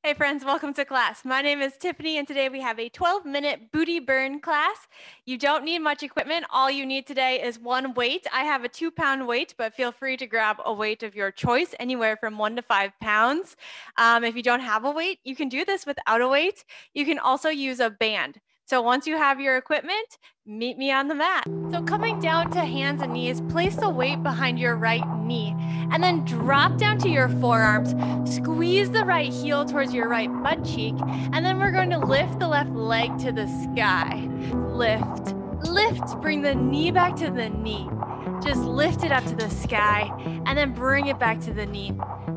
Hey friends, welcome to class. My name is Tiffany and today we have a 12-minute booty burn class. You don't need much equipment. All you need today is one weight. I have a 2-pound weight, but feel free to grab a weight of your choice, anywhere from 1 to 5 pounds. If you don't have a weight, you can do this without a weight. You can also use a band. So once you have your equipment, meet me on the mat. So coming down to hands and knees, place the weight behind your right knee and then drop down to your forearms. Squeeze the right heel towards your right butt cheek, and then we're going to lift the left leg to the sky. Lift, lift, bring the knee back to the knee. Just lift it up to the sky and then bring it back to the knee.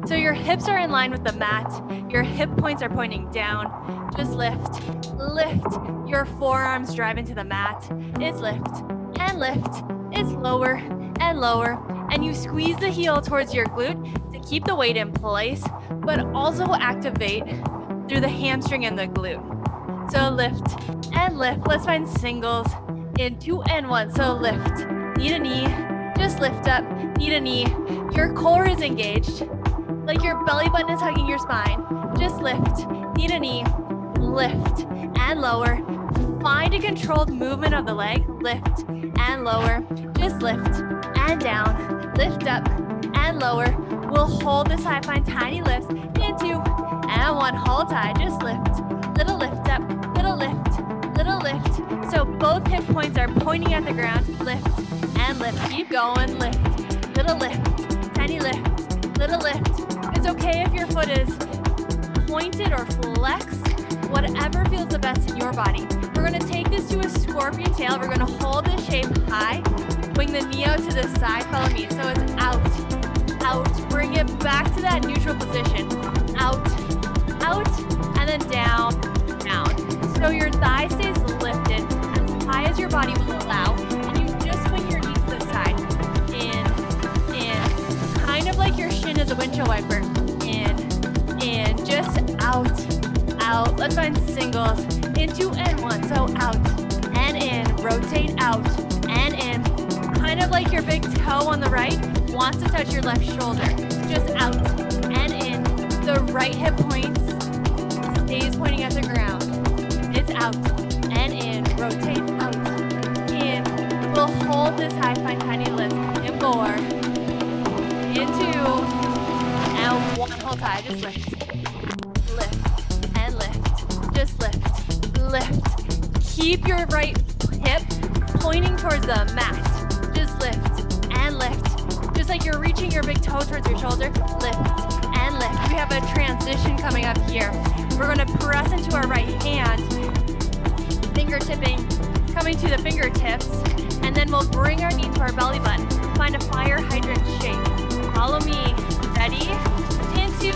So your hips are in line with the mat. Your hip points are pointing down. Just lift, lift. Your forearms drive into the mat. It's lift and lift. It's lower and lower. And you squeeze the heel towards your glute to keep the weight in place, but also activate through the hamstring and the glute. So lift and lift. Let's find singles in 2 and 1. So lift, knee to knee. Just lift up, knee to knee. Your core is engaged, like your belly button is hugging your spine. Just lift, knee to knee, lift and lower. Find a controlled movement of the leg, lift and lower. Just lift and down, lift up and lower. We'll hold this high, find tiny lifts in 2 and 1. Hold tight, just lift, little lift up, little lift, little lift. So both hip points are pointing at the ground, lift and lift. Keep going, lift, little lift, tiny lift, little lift. It's okay if your foot is pointed or flexed, whatever feels the best in your body. We're gonna take this to a scorpion tail. We're gonna hold this shape high, bring the knee out to the side, follow me. So it's out, out, bring it back to that neutral position. Out, out, and then down, down. So your thigh stays lifted as high as your body will allow, and you just swing your knee to the side. In, kind of like your shin is a windshield wiper. In, just out, out. Let's find singles in 2 and 1. So out and in, rotate out and in. Kind of like your big toe on the right wants to touch your left shoulder. Just out and in. The right hip points stays pointing at the ground. It's out and in, rotate out, in. We'll hold this high, find tiny lifts in 4, in 2, and 1. Hold high, just lift, lift, and lift. Just lift, lift. Keep your right hip pointing towards the mat. Just lift and lift. Just like you're reaching your big toe towards your shoulder, lift and lift. We have a transition coming up here. We're gonna press into our right hand, finger tipping, coming to the fingertips, and then we'll bring our knee to our belly button. Find a fire hydrant shape. Follow me. Ready? In 2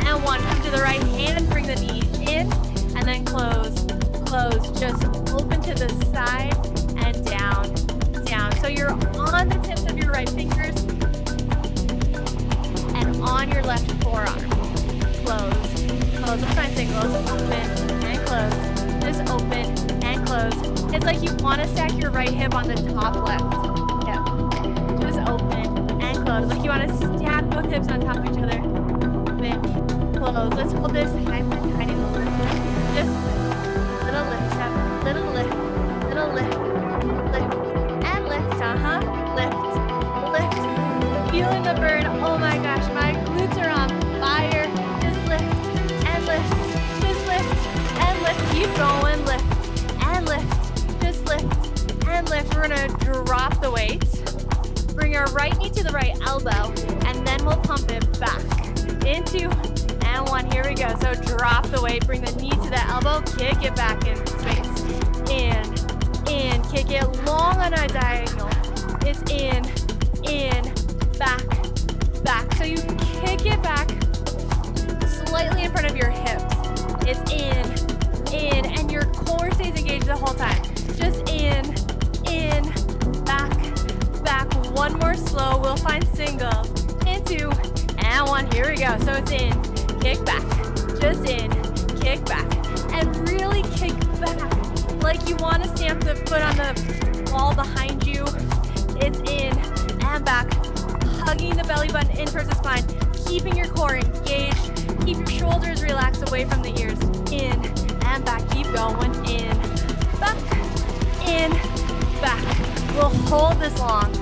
and 1. Come to the right hand, bring the knee in, and then close, close. Just open to the side and down, down. So you're on the tips of your right fingers and on your left forearm. Close, close. Let's find singles. Open and close. Just open and close. It's like you want to stack your right hip on the top left hip. Just open and close. Like you want to stack both hips on top of each other. Open, close. Let's hold this high, tiny little lift. Just little lift up, little lift, lift, and lift. Lift, lift. Feeling the burn. Oh my gosh, my glutes are on fire. Just lift and lift. Just lift and lift. Keep going. Lift and lift. Just lift and lift. We're gonna drop the weight. Bring our right knee to the right elbow, and then we'll pump it back. In 2 and 1. Here we go. So drop the weight. Bring the knee to the elbow. Kick it back in space. In. Kick it long on a diagonal. It's in, back, back. So you kick it back slightly in front of your hips. It's in, and your core stays engaged the whole time. Just in, back, back. One more slow. We'll find singles. In 2 and 1. Here we go. So it's in, kick back, just in, kick back, and really kick back. Like you want to stamp the foot on the wall behind you. It's in and back, hugging the belly button in towards the spine, keeping your core engaged, Keep your shoulders relaxed away from the ears. In and back. Keep going. In, back, in, back. We'll hold this long.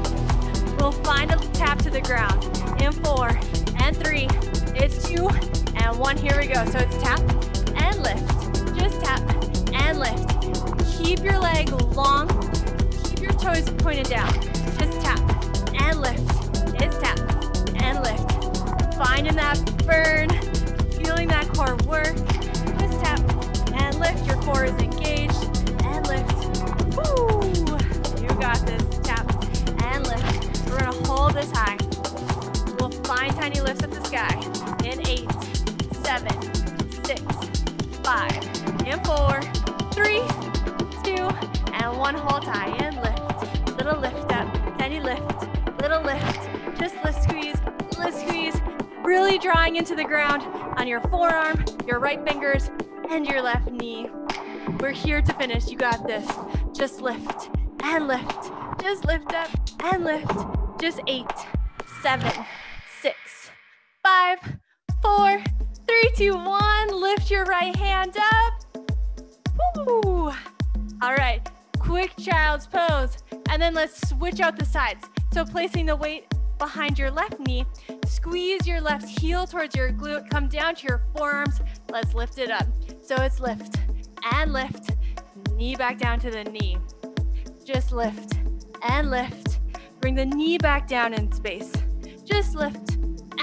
We'll find a tap to the ground. In 4 and 3. It's 2 and 1. Here we go. So it's tap and lift. Just tap and lift. Keep your leg long. Keep your toes pointed down. Just tap and lift. It's tap and lift. Finding that burn. Feeling that core work. Just tap and lift. Your core is engaged. And lift. Woo! You got this. Tap and lift. We're gonna hold this high. We'll find tiny lifts up the sky. In 8, 7, 6, 5, and 4, 3, 2, and 1. Hold high and lift. Little lift up, tiny lift, little lift. Just lift squeeze, really drawing into the ground on your forearm, your right fingers, and your left knee. We're here to finish. You got this. Just lift and lift. Just lift up and lift. Just 8, 7, 6, 5, 4, 3, 2, 1. Lift your right hand up. Woo! All right, quick child's pose. And then let's switch out the sides. So placing the weight behind your left knee, squeeze your left heel towards your glute, come down to your forearms. Let's lift it up. So it's lift and lift, knee back down to the knee. Just lift and lift. Bring the knee back down in space. Just lift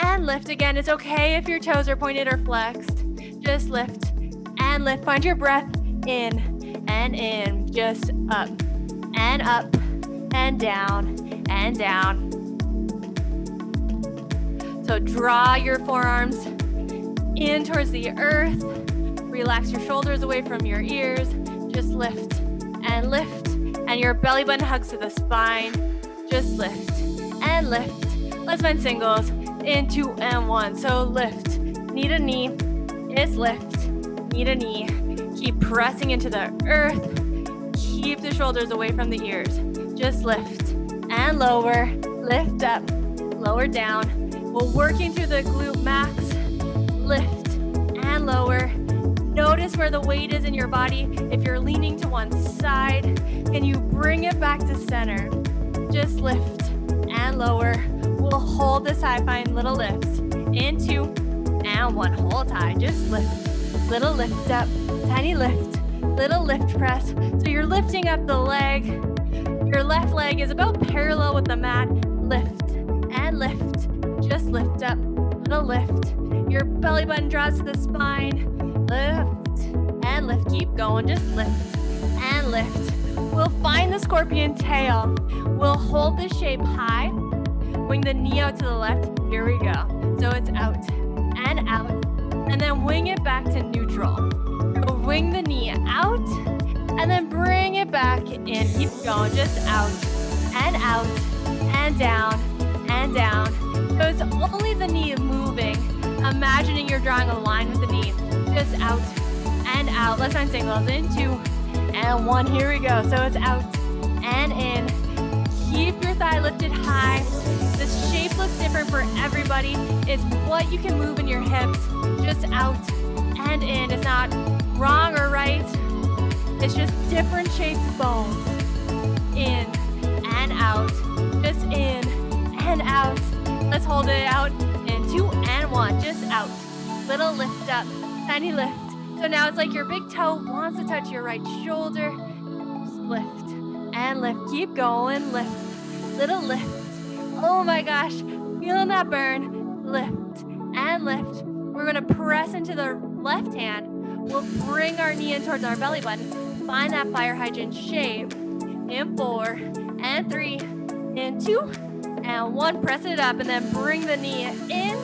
and lift. Again, it's okay if your toes are pointed or flexed. Just lift and lift. Find your breath in and in. Just up and down and down. So draw your forearms in towards the earth. Relax your shoulders away from your ears. Just lift and lift. And your belly button hugs to the spine. Just lift and lift. Let's find singles in 2 and 1. So lift, knee to knee. It's lift, knee to knee. Keep pressing into the earth. Keep the shoulders away from the ears. Just lift and lower. Lift up, lower down. We're working through the glute max. Lift and lower. Notice where the weight is in your body. If you're leaning to one side, can you bring it back to center? Just lift and lower. We'll hold this high, find little lifts. In 2 and 1, hold high, just lift. Little lift up, tiny lift, little lift press. So you're lifting up the leg. Your left leg is about parallel with the mat. Lift and lift, just lift up, little lift. Your belly button draws to the spine. Lift and lift, keep going, just lift and lift. We'll find the scorpion tail. We'll hold this shape high. Wing the knee out to the left. Here we go. So it's out and out. And then wing it back to neutral. So wing the knee out and then bring it back in. Keep going, just out and down and down. So it's only the knee moving. Imagining you're drawing a line with the knee. Just out and out. Let's find singles in 2 and 1. Here we go. So it's out and in. Keep your thigh lifted high. This shape looks different for everybody. It's what you can move in your hips. Just out and in. It's not wrong or right. It's just different shapes of bones. In and out. Just in and out. Let's hold it out in 2 and 1. Just out. Little lift up. Tiny lift. So now it's like your big toe wants to touch your right shoulder. Just lift and lift. Keep going. Lift. Little lift. Oh my gosh. Feeling that burn. Lift and lift. We're going to press into the left hand. We'll bring our knee in towards our belly button. Find that fire hydrant shape. In 4 and 3. In 2 and 1. Press it up and then bring the knee in.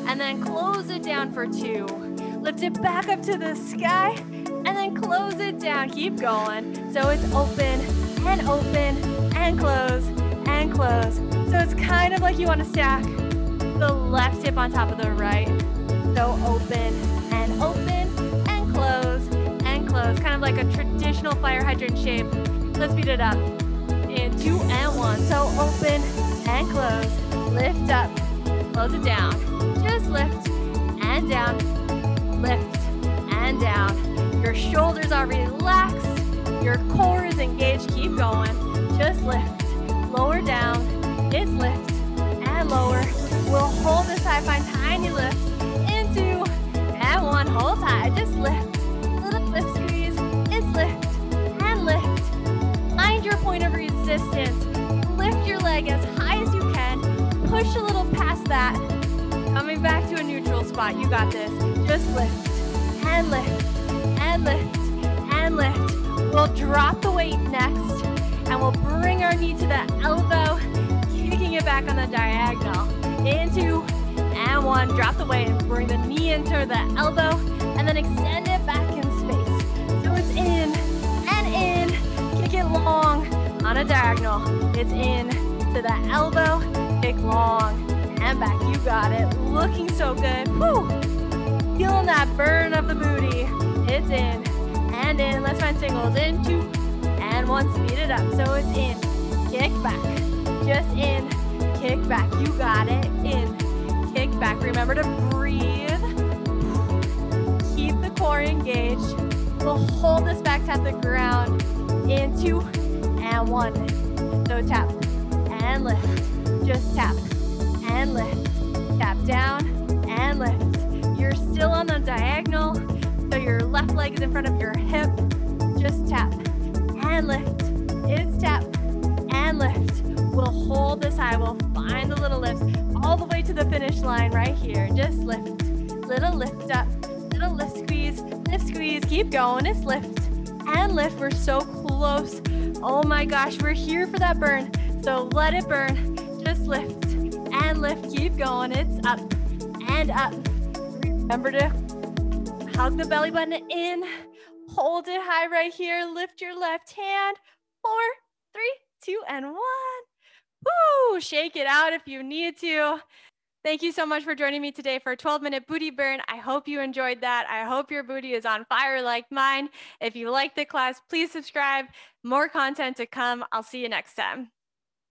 And then close it down for 2. Lift it back up to the sky and then close it down. Keep going. So it's open and close and close. So it's kind of like you want to stack the left hip on top of the right. So open and close and close. Kind of like a traditional fire hydrant shape. Let's speed it up. In 2 and 1. So open and close. Lift up. Close it down. Just lift and down. lift, and down. Your shoulders are relaxed. Your core is engaged. Keep going. Just lift. Lower down. It's lift and lower. We'll hold this high. Find tiny lifts. Into and one. Hold tight. Just lift. Little lift squeeze. It's lift and lift. Find your point of resistance. Lift your leg as high as you can. Push a little past that. Coming back to a neutral spot. You got this. Just lift and lift and lift and lift. We'll drop the weight next and we'll bring our knee to the elbow, kicking it back on the diagonal. Into and one. Drop the weight and bring the knee into the elbow and then extend it back in space. So it's in and in. Kick it long on a diagonal. It's in to the elbow, kick long and back. You got it. Looking so good. Whew. Feeling that burn of the booty. It's in and in. Let's find singles. In, 2, and 1. Speed it up. So it's in, kick back. Just in, kick back. You got it. In, kick back. Remember to breathe. Keep the core engaged. We'll hold this back, tap the ground. In, 2, and 1. So tap and lift. Just tap and lift. Tap down and lift. You're still on the diagonal, so your left leg is in front of your hip. Just tap and lift. It's tap and lift. We'll hold this high. We'll find the little lifts all the way to the finish line right here. Just lift. Little lift up. Little lift squeeze. Lift squeeze. Keep going. It's lift and lift. We're so close. Oh my gosh, we're here for that burn. So let it burn. Just lift and lift. Keep going. It's up and up. Remember to hug the belly button in. Hold it high right here. Lift your left hand. 4, 3, 2, and 1. Woo! Shake it out if you need to. Thank you so much for joining me today for a 12-minute booty burn. I hope you enjoyed that. I hope your booty is on fire like mine. If you like the class, please subscribe. More content to come. I'll see you next time.